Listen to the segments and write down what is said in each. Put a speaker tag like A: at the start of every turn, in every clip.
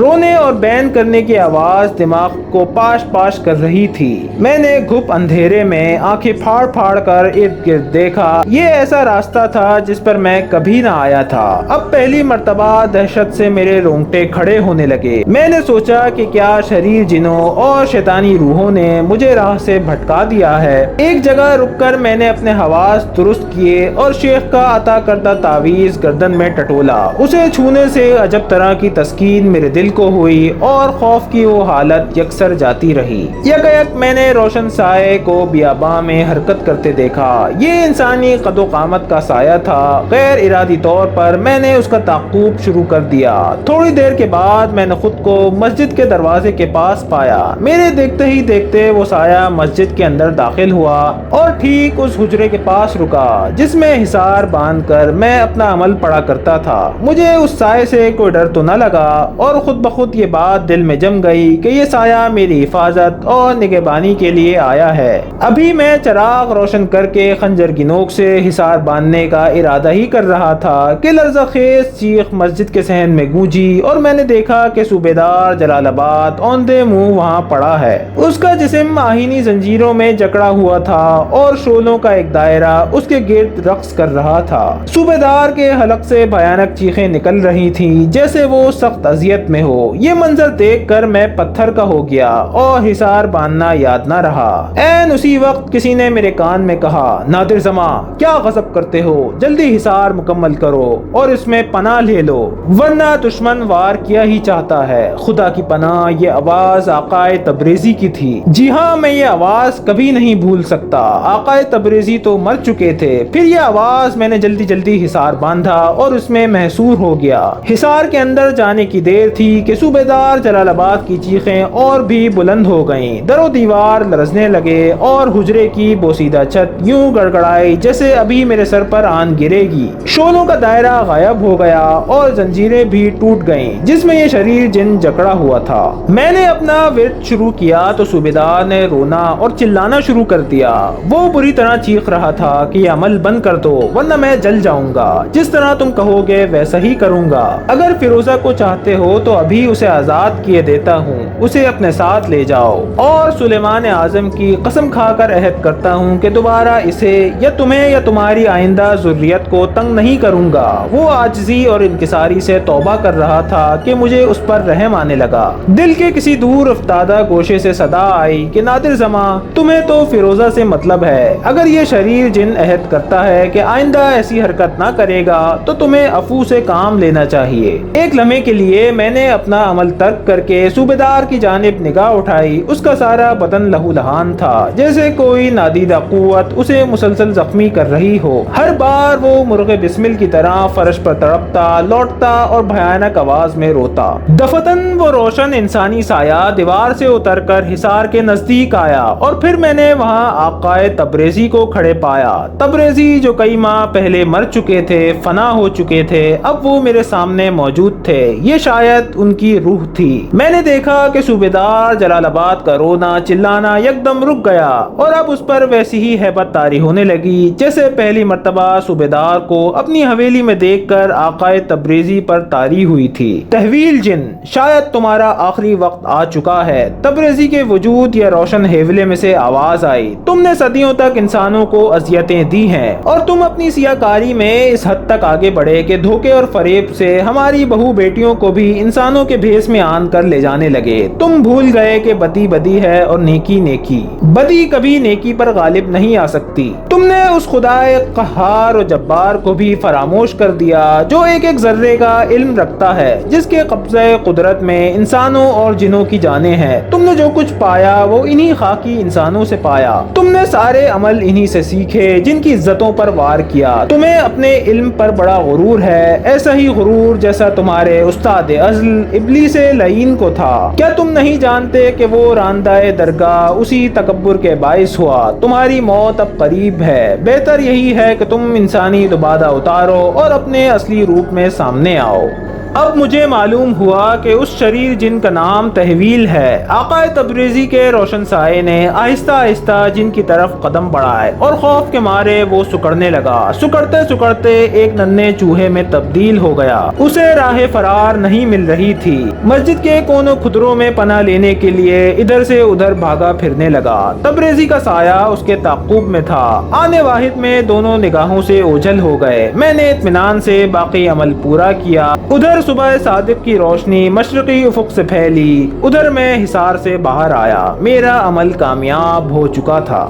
A: رونے اور بین کرنے کی آواز دماغ کو پاش پاش کر رہی تھی۔ میں نے گھپ اندھیرے میں آنکھیں پھاڑ پھاڑ کر ارد گرد دیکھا۔ یہ ایسا راستہ تھا جس پر میں کبھی نہ آیا تھا۔ اب پہلی مرتبہ دہشت سے میرے رونگٹے کھڑے ہونے لگے۔ میں نے سوچا کہ کیا شریر جنوں اور شیطانی روحوں نے مجھے راہ سے بھٹکا دیا ہے۔ ایک جگہ رک کر میں نے اپنے حواس درست کیے اور شیخ کا عطا کردہ تعویذ گردن میں ٹٹولا۔ اسے چھونے سے عجب طرح کی تسکین میرے دل کو ہوئی اور خوف کی وہ حالت یکسر جاتی رہی۔ یکایک میں نے روشن سائے کو بیاباں میں حرکت کرتے دیکھا۔ یہ انسانی قد و قامت کا سایہ تھا۔ غیر ارادی طور پر میں نے اس کا تعقب شروع کر دیا۔ تھوڑی دیر کے بعد میں نے خود کو مسجد کے دروازے کے پاس پایا۔ میرے دیکھتے ہی دیکھتے وہ سایہ مسجد کے اندر داخل ہوا اور ٹھیک اس حجرے کے پاس رکا جس میں حصار باندھ کر میں اپنا عمل پڑا کرتا تھا۔ مجھے اس سائے سے کوئی ڈر تو نہ لگا اور خود بخود یہ بات دل میں جم گئی کہ یہ سایہ میری حفاظت اور نگہبانی کے لیے آیا ہے۔ ابھی میں چراغ روشن کر کے خنجر کی نوک سے حصار باندھنے کا ارادہ ہی کر رہا تھا کہ لرزہ خیز چیخ مسجد کے صحن میں گونجی اور میں نے دیکھا کہ صوبیدار جلال آباد اوندے منہ وہاں پڑا ہے۔ اس کا جسم آہینی زنجیروں میں جکڑا ہوا تھا اور شعلوں کا ایک دائرہ اس کے گرد رقص کر رہا تھا۔ صوبیدار کے حلق سے بھیانک چیخیں نکل رہی تھیں جیسے وہ سخت اذیت میں ہو۔ یہ منظر دیکھ کر میں پتھر کا ہو گیا اور حصار باندھنا یاد نہ رہا۔ عین اسی وقت کسی نے میرے کان میں کہا، نادر زماں کیا غضب کرتے ہو، جلدی حصار مکمل کرو اور اس میں پناہ لے لو ورنہ دشمن وار کیا ہی چاہتا ہے۔ خدا کی پناہ، یہ آواز آقائے تبریزی کی تھی۔ جی ہاں، میں یہ آواز کبھی نہیں بھول سکتا۔ آقائے تبریزی تو مر چکے تھے، پھر یہ آواز میں نے جلدی جلدی حصار باندھا اور اس میں محصور ہو گیا۔ حصار کے اندر جانے کی دیر تھی کہ صوبیدار جلال آباد کی چیخیں اور بھی بلند ہو گئیں۔ در و دیوار لرزنے لگے اور حجرے کی بوسیدہ چھت یوں گڑگڑائی جیسے ابھی میرے سر پر آن گرے گی۔ شعلوں کا دائرہ غائب ہو گیا اور زنجیریں بھی ٹوٹ گئیں جس میں یہ شریر جن جکڑا ہوا تھا۔ میں نے اپنا ورد شروع کیا تو صوبیدار نے رونا اور چلانا شروع کر دیا۔ وہ بری طرح چیخ رہا تھا کہ یہ عمل بند کر دو ورنہ میں جل جاؤں گا، جس طرح تم کہو گے ویسا ہی کروں گا۔ اگر فیروزہ کو چاہتے ہو تو ابھی اسے آزاد کیے دیتا ہوں، اسے اپنے ساتھ لے جاؤ، اور سلیمان اعظم کی قسم کھا کر عہد کرتا ہوں کہ دوبارہ اسے یا تمہیں یا تمہاری آئندہ ذریت کو تنگ نہیں کروں گا۔ وہ عاجزی اور انکساری سے توبہ کر رہا تھا کہ مجھے اس پر رحم آنے لگا۔ دل کے کسی دور افتادہ گوشے سے صدا آئی کہ نادر زماں تمہیں تو فیروزہ سے مطلب ہے، اگر یہ شریر جن عہد کرتا ہے کہ آئندہ ایسی حرکت نہ کرے گا تو تمہیں عفو سے کام لینا چاہیے۔ ایک لمحے کے لیے میں نے اپنا عمل ترک کر کے صوبیدار کی جانب نگاہ اٹھائی۔ اس کا سارا بدن لہو لہان تھا جیسے کوئی نادیدہ قوت اسے مسلسل زخمی کر رہی ہو۔ ہر بار وہ مرغ بسمل کی طرح فرش پر تڑپتا، لوٹتا اور بھیانک آواز میں روتا۔ دفتن وہ روشن انسانی سایہ دیوار سے اتر کر حصار کے نزدیک آیا اور پھر میں نے وہاں آقائے تبریزی کو کھڑے پایا۔ تبریزی جو کئی ماہ پہلے مر چکے تھے، فنا ہو چکے تھے، اب وہ میرے سامنے موجود تھے۔ یہ شاید ان کی روح تھی۔ میں نے دیکھا کہ صوبیدار جلال آباد کا رونا چلانا یکدم رک گیا اور اب اس پر ویسی ہی ہیبت طاری ہونے لگی جیسے پہلی مرتبہ صوبیدار کو اپنی حویلی میں دیکھ کر آقائے تبریزی پر طاری ہوئی تھی۔ تحویل جن، شاید تمہارا آخری وقت آ چکا ہے۔ تبریزی کے وجود یا روشن ہیولے میں سے آواز آئی، تم نے صدیوں تک انسانوں کو اذیتیں دی ہیں اور تم اپنی سیاکاری میں اس حد تک آگے بڑھے کہ دھوکے اور فریب سے ہماری بہو بیٹیوں کو بھی انسانوں کے بھیس میں آن کر لے جانے لگے۔ تم بھول گئے کہ بدی بدی ہے اور نیکی نیکی۔ بدی کبھی نیکی پر غالب نہیں آ سکتی۔ تم نے اس خدائے قہار و جبار کو بھی فراموش کر دیا جو ایک ایک ذرے کا علم رکھتا ہے، جس کے قبضہ قدرت میں انسانوں اور جنوں کی جانیں ہیں۔ تم نے جو کچھ پایا وہ انہی خاکی انسانوں سے پایا۔ تم نے سارے عمل انہی سے سیکھے جن کی عزتوں پر وار کیا۔ تمہیں اپنے علم پر بڑا غرور ہے، ایسا ہی غرور جیسا تمہارے استاد ازل ابلیس لعین کو تھا۔ کیا تم نہیں جانتے کہ وہ راندہ درگاہ اسی تکبر کے باعث ہوا؟ تمہاری موت اب قریب ہے۔ بہتر یہی ہے کہ تم انسانی لبادہ اتارو اور اپنے اصلی روپ میں سامنے آؤ۔ اب مجھے معلوم ہوا کہ اس شریر جن کا نام تحویل ہے، آقا تبریزی کے روشن سائے نے آہستہ آہستہ جن کی طرف قدم بڑھائے اور خوف کے مارے وہ سکڑنے لگا۔ سکڑتے سکڑتے ایک ننھے چوہے میں تبدیل ہو گیا۔ اسے راہ فرار نہیں مل رہی تھی۔ مسجد کے کونوں خدروں میں پناہ لینے کے لیے ادھر سے ادھر بھاگا پھرنے لگا۔ تبریزی کا سایہ اس کے تعاقب میں تھا۔ آنے واحد میں دونوں نگاہوں سے اوجھل ہو گئے۔ میں نے اطمینان سے باقی عمل پورا کیا۔ ادھر صبح صادق کی روشنی مشرقی افق سے پھیلی، ادھر میں حصار سے باہر آیا۔ میرا عمل کامیاب ہو چکا تھا۔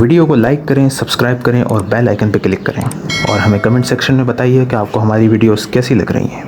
B: ویڈیو کو لائک کریں، سبسکرائب کریں اور بیل آئیکن پہ کلک کریں، اور ہمیں کمنٹ سیکشن میں بتائیے کہ آپ کو ہماری ویڈیوز کیسی لگ رہی ہیں۔